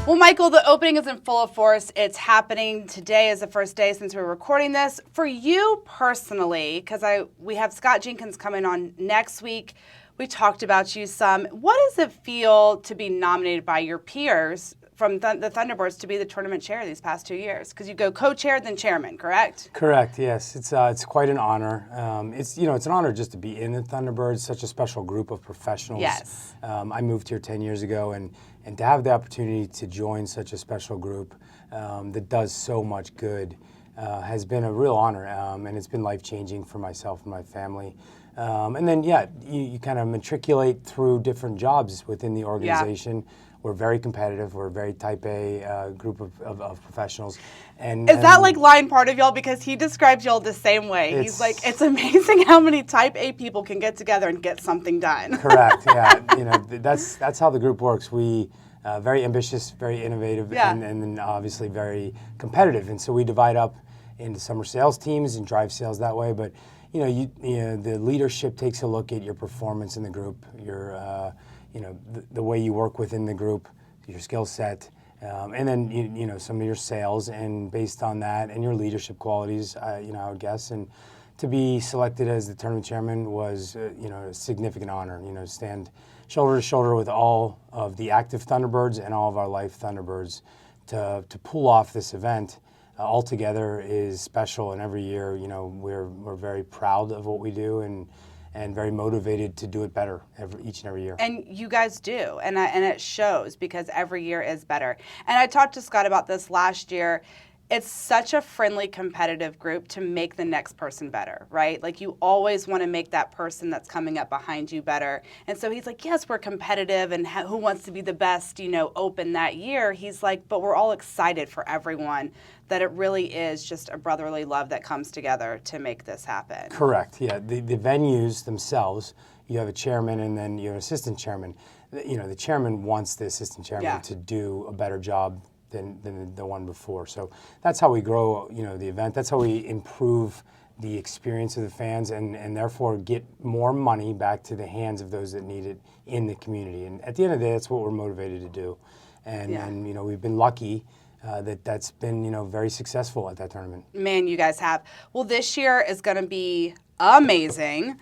Well, Michael, the opening is in full force. It's happening. Today is the first day since we're recording this. For you personally, because we have Scott Jenkins coming on next week. We talked about you some. What does it feel to be nominated by your peers from the Thunderbirds to be the tournament chair these past 2 years? Because you go co-chair, then chairman, correct? Correct. Yes, it's quite an honor. It's an honor just to be in the Thunderbirds, such a special group of professionals. Yes. I moved here 10 years ago, and to have the opportunity to join such a special group that does so much good has been a real honor, and it's been life-changing for myself and my family. And then, you kind of matriculate through different jobs within the organization. Yeah. We're very competitive. We're a very type A group of professionals. Is that like line part of y'all? Because he describes y'all the same way. He's like, it's amazing how many type A people can get together and get something done. Correct. Yeah. That's how the group works. We very ambitious, very innovative, and then obviously very competitive. And so we divide up into summer sales teams and drive sales that way. But the leadership takes a look at your performance in the group, your the way you work within the group, your skill set, and then some of your sales, and based on that and your leadership qualities, I would guess. And to be selected as the tournament chairman was a significant honor. Stand shoulder to shoulder with all of the active Thunderbirds and all of our life Thunderbirds to pull off this event all together is special. And every year, we're very proud of what we do and very motivated to do it better each and every year. And you guys do, and it shows because every year is better. And I talked to Scott about this last year. It's such a friendly, competitive group to make the next person better, right? Like you always want to make that person that's coming up behind you better. And so he's like, yes, we're competitive, and who wants to be the best, open that year? He's like, but we're all excited for everyone, that it really is just a brotherly love that comes together to make this happen. Correct. Yeah. The venues themselves, you have a chairman and then you have an assistant chairman. The chairman wants the assistant chairman to do a better job than the one before. So that's how we grow, the event. That's how we improve the experience of the fans and therefore get more money back to the hands of those that need it in the community. And at the end of the day, that's what we're motivated to do. And we've been lucky that's been, very successful at that tournament. Man, you guys have. Well, this year is going to be amazing.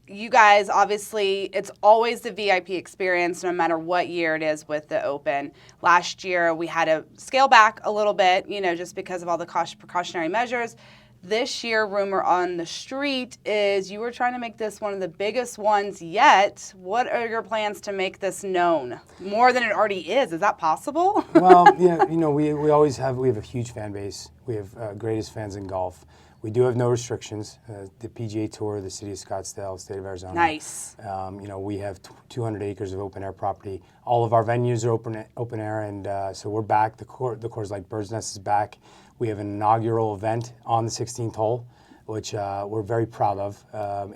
You guys, obviously, it's always the VIP experience no matter what year it is with the Open. Last year, we had to scale back a little bit, just because of all the precautionary measures. This year, rumor on the street is you were trying to make this one of the biggest ones yet. What are your plans to make this known more than it already is? Is that possible? Well, we have a huge fan base. We have greatest fans in golf. We do have no restrictions. The PGA Tour, the city of Scottsdale, state of Arizona. Nice. We have 200 acres of open air property. All of our venues are open air, and so we're back. The Coors Light Bird's Nest is back. We have an inaugural event on the 16th hole, which we're very proud of,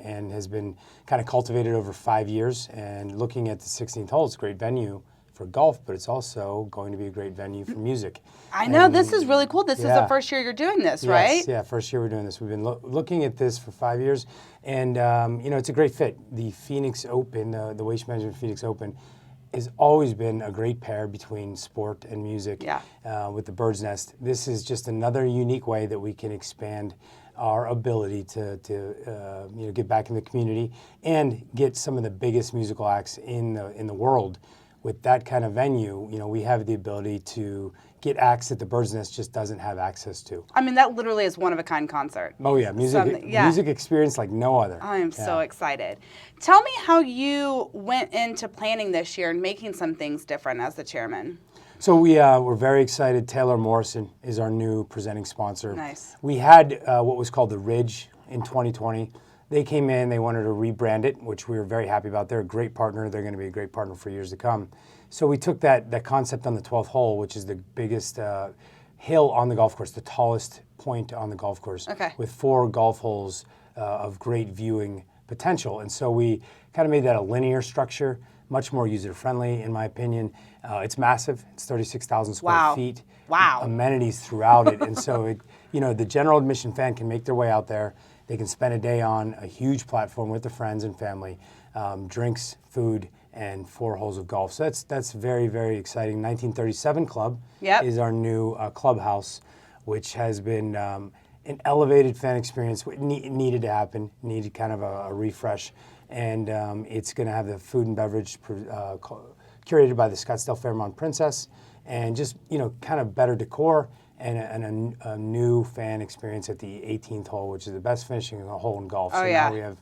and has been kind of cultivated over 5 years. And looking at the 16th hole, it's a great venue for golf, but it's also going to be a great venue for music. I know, this is really cool. This is the first year you're doing this, right? Yeah, first year we're doing this. We've been looking at this for 5 years, and it's a great fit. The Phoenix Open, the Waste Management Phoenix Open, has always been a great pair between sport and music with the Bird's Nest. This is just another unique way that we can expand our ability to get back in the community and get some of the biggest musical acts in the world. With that kind of venue, we have the ability to get acts that the Bird's Nest just doesn't have access to. I mean, that literally is one-of-a-kind concert. Oh, yeah. Music experience like no other. I am so excited. Tell me how you went into planning this year and making some things different as the chairman. So we're very excited. Taylor Morrison is our new presenting sponsor. Nice. We had what was called the Ridge in 2020. They came in, they wanted to rebrand it, which we were very happy about. They're a great partner. They're going to be a great partner for years to come. So we took that concept on the 12th hole, which is the biggest hill on the golf course, the tallest point on the golf course, with 4 golf holes of great viewing potential. And so we kind of made that a linear structure, much more user-friendly, in my opinion. It's massive. It's 36,000 square feet. Wow. Amenities throughout it. And so, the general admission fan can make their way out there. They can spend a day on a huge platform with their friends and family, drinks, food, and 4 holes of golf. So that's very, very exciting. 1937 Club Yep. is our new clubhouse, which has been an elevated fan experience. It needed to happen, needed kind of a refresh. And it's going to have the food and beverage curated by the Scottsdale Fairmont Princess, and just, kind of better decor and a new fan experience at the 18th hole, which is the best finishing hole in golf. Oh, so yeah.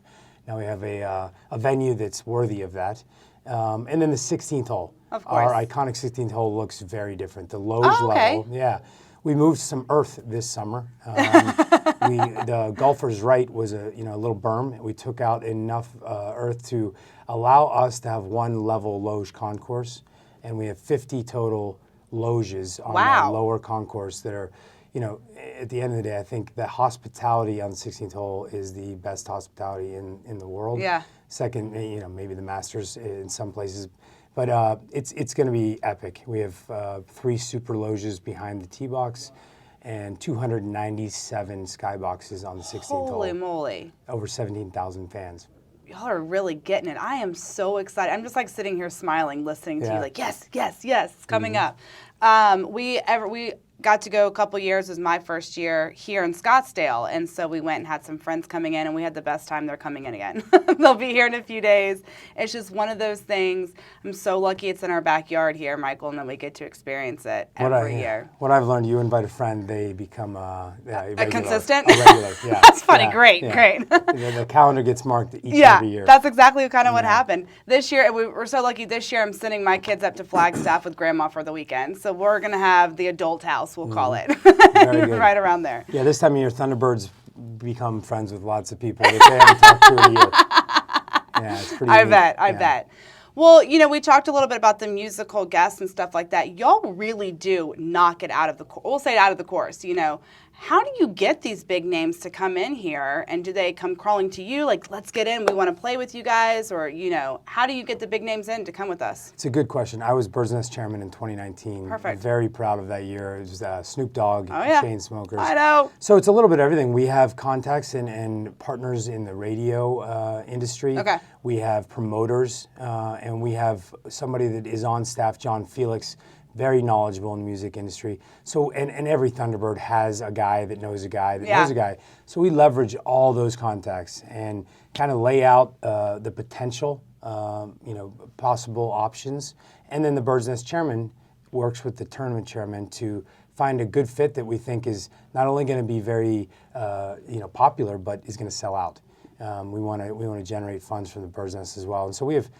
now we have a venue that's worthy of that. And then the 16th hole. Of course. Our iconic 16th hole looks very different. The Loge okay. level. Yeah. We moved some earth this summer. The golfer's right was a little berm. We took out enough earth to allow us to have one level Loge concourse, and we have 50 total loges on Wow. the lower concourse that are, at the end of the day, I think the hospitality on the 16th hole is the best hospitality in the world. Yeah. Second, maybe the Masters in some places. But it's going to be epic. We have 3 super loges behind the tee box and 297 skyboxes on the 16th hole. Holy moly. Over 17,000 fans. Y'all are really getting it. I am so excited. I'm just like sitting here smiling, listening to you, Yeah. like, yes, it's coming up. We got to go a couple years. It was my first year here in Scottsdale, and so we went and had some friends coming in, and we had the best time. They're coming in again. They'll be here in a few days. It's just one of those things. I'm so lucky it's in our backyard here, Michael, and then we get to experience it every year. What I've learned, you invite a friend, they become a consistent? A regular, yeah. That's funny. Yeah, Great. The calendar gets marked each and Yeah, every year. that's exactly kind of what happened. This year, we're so lucky. This year, I'm sending my kids up to Flagstaff with Grandma for the weekend. So we're going to have the adult house, we'll call it, right around there. Yeah, this time of year, Thunderbirds become friends with lots of people that they haven't talked to in a year. Yeah, it's pretty I neat. bet. Well, we talked a little bit about the musical guests and stuff like that. Y'all really do knock it out of the course. We'll say out of the course, How do you get these big names to come in here? And do they come crawling to you like, let's get in, we want to play with you guys? Or, how do you get the big names in to come with us? It's a good question. I was Bird's Nest chairman in 2019. Perfect. Very proud of that year. It was Snoop Dogg, Chainsmokers. I know. So it's a little bit of everything. We have contacts and partners in the radio industry. Okay. We have promoters, and we have somebody that is on staff, John Felix, very knowledgeable in the music industry. So, and every Thunderbird has a guy that knows a guy that knows a guy. So we leverage all those contacts and kind of lay out the potential, possible options. And then the Bird's Nest chairman works with the tournament chairman to find a good fit that we think is not only going to be very, popular, but is going to sell out. We want to generate funds from the Bird's Nest as well. And so we have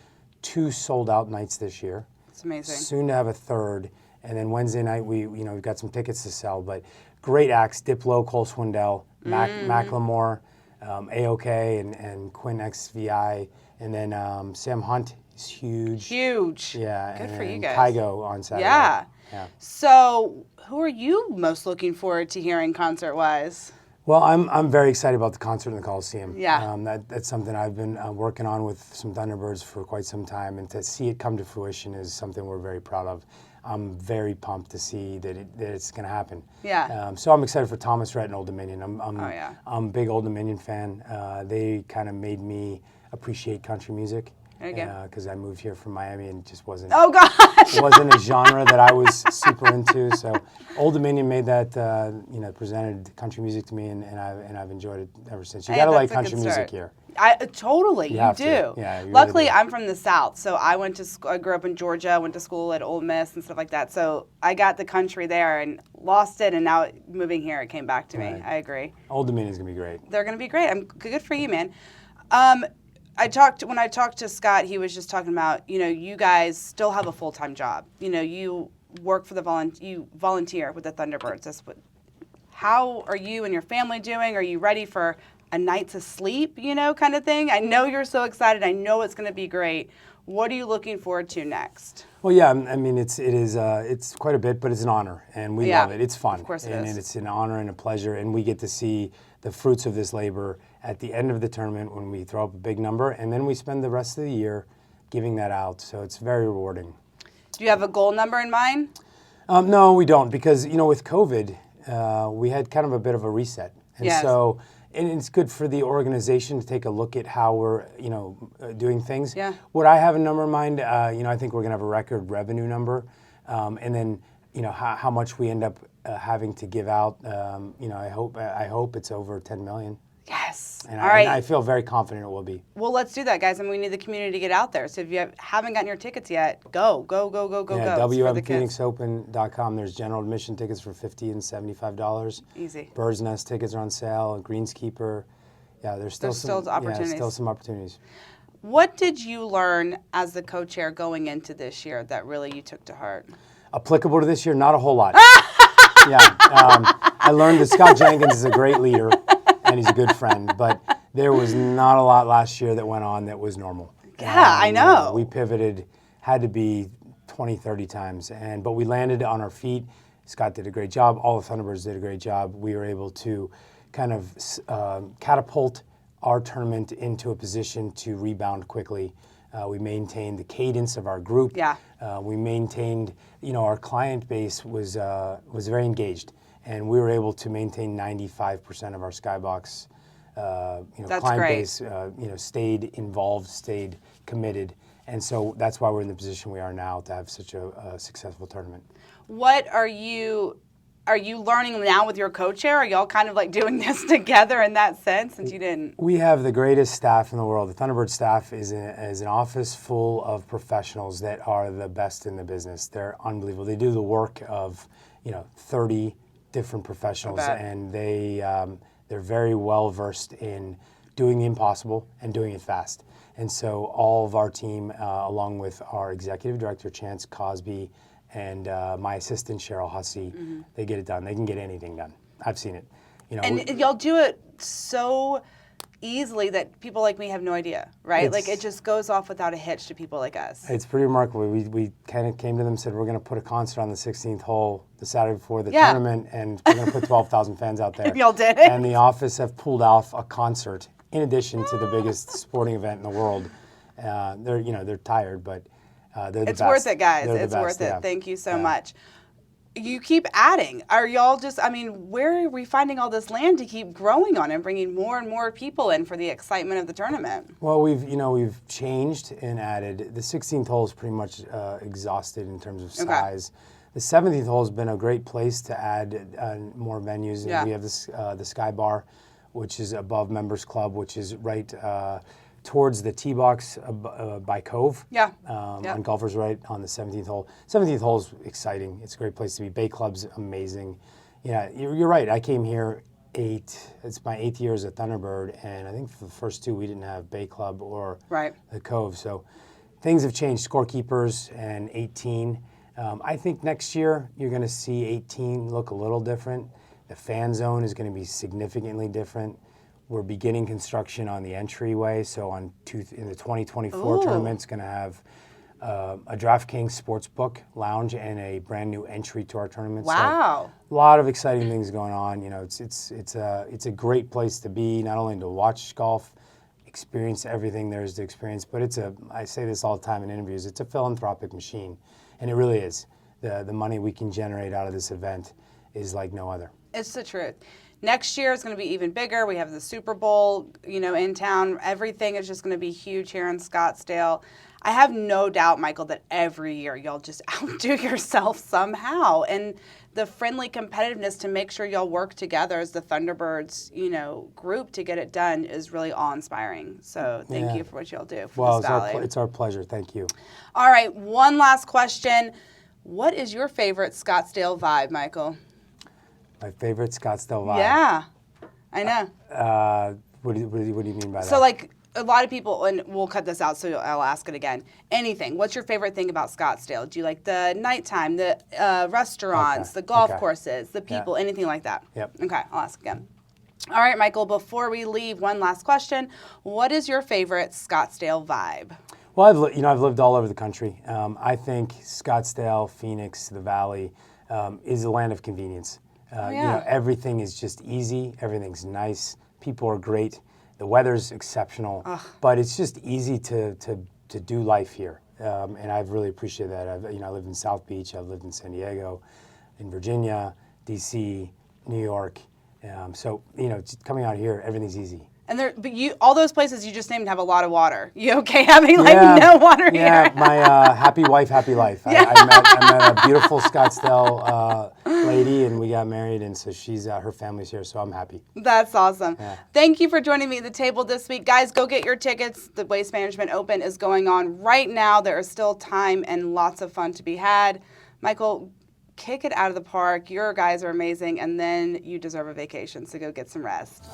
2 sold out nights this year. It's amazing. Soon to have a 3rd, and then Wednesday night we've got some tickets to sell. But great acts: Diplo, Cole Swindell, Macklemore, AOK, and Quinn XVI, and then Sam Hunt is huge. Huge. Yeah. Good and for you guys. Kygo on Saturday. Yeah. So, who are you most looking forward to hearing concert-wise? Well, I'm very excited about the concert in the Coliseum. Yeah. That's something I've been working on with some Thunderbirds for quite some time, and to see it come to fruition is something we're very proud of. I'm very pumped to see that it's going to happen. Yeah. So I'm excited for Thomas Rhett and Old Dominion. I'm a big Old Dominion fan. They kind of made me appreciate country music. Because I moved here from Miami and it just wasn't. Oh gosh! It wasn't a genre that I was super into. So Old Dominion made that, presented country music to me, and I've enjoyed it ever since. You gotta like country music here. Totally, you do. Yeah, you Luckily, really do. I'm from the South, so I grew up in Georgia, went to school at Ole Miss and stuff like that. So I got the country there and lost it, and now moving here, it came back to me. I agree. Old Dominion's gonna be great. They're gonna be great. Good for you, man. When I talked to Scott, he was just talking about, you guys still have a full-time job. You work for you volunteer with the Thunderbirds. How are you and your family doing? Are you ready for a night's sleep, kind of thing? I know you're so excited. I know it's going to be great. What are you looking forward to next? Well, yeah, I mean, it's quite a bit, but it's an honor, and we love it. It's fun. Of course it is. is. And it's an honor and a pleasure, and we get to see the fruits of this labor at the end of the tournament when we throw up a big number, and then we spend the rest of the year giving that out. So it's very rewarding. Do you have a goal number in mind? No, we don't, because with COVID, we had kind of a bit of a reset, and so and it's good for the organization to take a look at how we're, doing things. Yeah. Would I have a number in mind? I think we're going to have a record revenue number, and then how much we end up having to give out. I hope it's over 10 million. Yes. And All right. I feel very confident it will be. Well, let's do that, guys. And we need the community to get out there. So if you haven't gotten your tickets yet, go. Yeah, It's for the kids. WMPhoenixOpen.com. There's general admission tickets for $50 and $75. Easy. Bird's Nest tickets are on sale. And Greenskeeper. Yeah, there's still opportunities. Yeah, still some opportunities. What did you learn as the co-chair going into this year that really you took to heart? Applicable to this year, not a whole lot. Yeah, I learned that Scott Jenkins is a great leader and he's a good friend, but there was not a lot last year that went on that was normal. Yeah, I know. We pivoted, had to be 20, 30 times, but we landed on our feet. Scott did a great job. All the Thunderbirds did a great job. We were able to kind of catapult our tournament into a position to rebound quickly. We maintained the cadence of our group. Yeah. We maintained, our client base was very engaged, and we were able to maintain 95% of our Skybox, client great. base, stayed involved, stayed committed, and so that's why we're in the position we are now to have such a successful tournament. What are you learning now with your co-chair? Are y'all kind of like doing this together in that sense, since you didn't? We have the greatest staff in the world. The Thunderbird staff is an office full of professionals that are the best in the business. They're unbelievable. They do the work of 30 different professionals, and they're very well versed in doing the impossible and doing it fast. And so all of our team, along with our executive director Chance Cosby, and my assistant, Cheryl Hussey, they get it done. They can get anything done. I've seen it. And y'all do it so easily that people like me have no idea, right? Like it just goes off without a hitch to people like us. It's pretty remarkable. We kind of came to them and said, we're going to put a concert on the 16th hole the Saturday before the tournament, and we're going to put 12,000 fans out there. Y'all did it. And the office have pulled off a concert in addition to the biggest sporting event in the world. They're tired, but they're the best. It's worth it, guys. It's worth it. Thank you so much. You keep adding. Are y'all where are we finding all this land to keep growing on and bringing more and more people in for the excitement of the tournament? Well, we've changed and added. The 16th hole is pretty much exhausted in terms of size. Okay. The 17th hole has been a great place to add more venues. Yeah. We have the Sky Bar, which is above Members Club, which is right towards the tee box by Cove. Yeah. On Golfers Right on the 17th hole. 17th hole is exciting. It's a great place to be. Bay Club's amazing. Yeah, you're right. I came here it's my 8th year as a Thunderbird, and I think for the first 2 we didn't have Bay Club or the Cove. So things have changed. Scorekeepers and 18. I think next year you're going to see 18 look a little different. The fan zone is going to be significantly different. We're beginning construction on the entryway, so in the 2024 tournament, it's going to have a DraftKings Sportsbook lounge and a brand new entry to our tournament. Wow! So a lot of exciting things going on. It's a great place to be, not only to watch golf, experience everything there is to experience, but I say this all the time in interviews, it's a philanthropic machine, and it really is. The money we can generate out of this event is like no other. It's the truth. Next year is going to be even bigger. We have the Super Bowl, in town. Everything is just going to be huge here in Scottsdale. I have no doubt, Michael, that every year y'all just outdo yourself somehow. And the friendly competitiveness to make sure y'all work together as the Thunderbirds, group to get it done is really awe-inspiring. So thank you for what y'all do for this valley. It's our pleasure. Thank you. All right, one last question. What is your favorite Scottsdale vibe, Michael? My favorite Scottsdale vibe. Yeah, I know. What do you mean by that? So, a lot of people, and we'll cut this out, so I'll ask it again. Anything. What's your favorite thing about Scottsdale? Do you like the nighttime, the restaurants, the golf courses, the people, anything like that? Yep. Okay, I'll ask again. All right, Michael, before we leave, one last question. What is your favorite Scottsdale vibe? Well, I've lived all over the country. I think Scottsdale, Phoenix, the Valley is a land of convenience. Everything is just easy. Everything's nice. People are great. The weather's exceptional. But it's just easy to do life here. And I've really appreciated that. I lived in South Beach. I've lived in San Diego, in Virginia, D.C., New York. So, just coming out here, everything's easy. And but all those places you just named have a lot of water. You okay having no water here? Yeah, my happy wife, happy life. Yeah. I met a beautiful Scottsdale lady, and we got married, and so she's her family's here, so I'm happy. That's awesome. Yeah. Thank you for joining me at the table this week. Guys, go get your tickets. The Waste Management Open is going on right now. There is still time and lots of fun to be had. Michael, kick it out of the park. Your guys are amazing, and then you deserve a vacation, so go get some rest.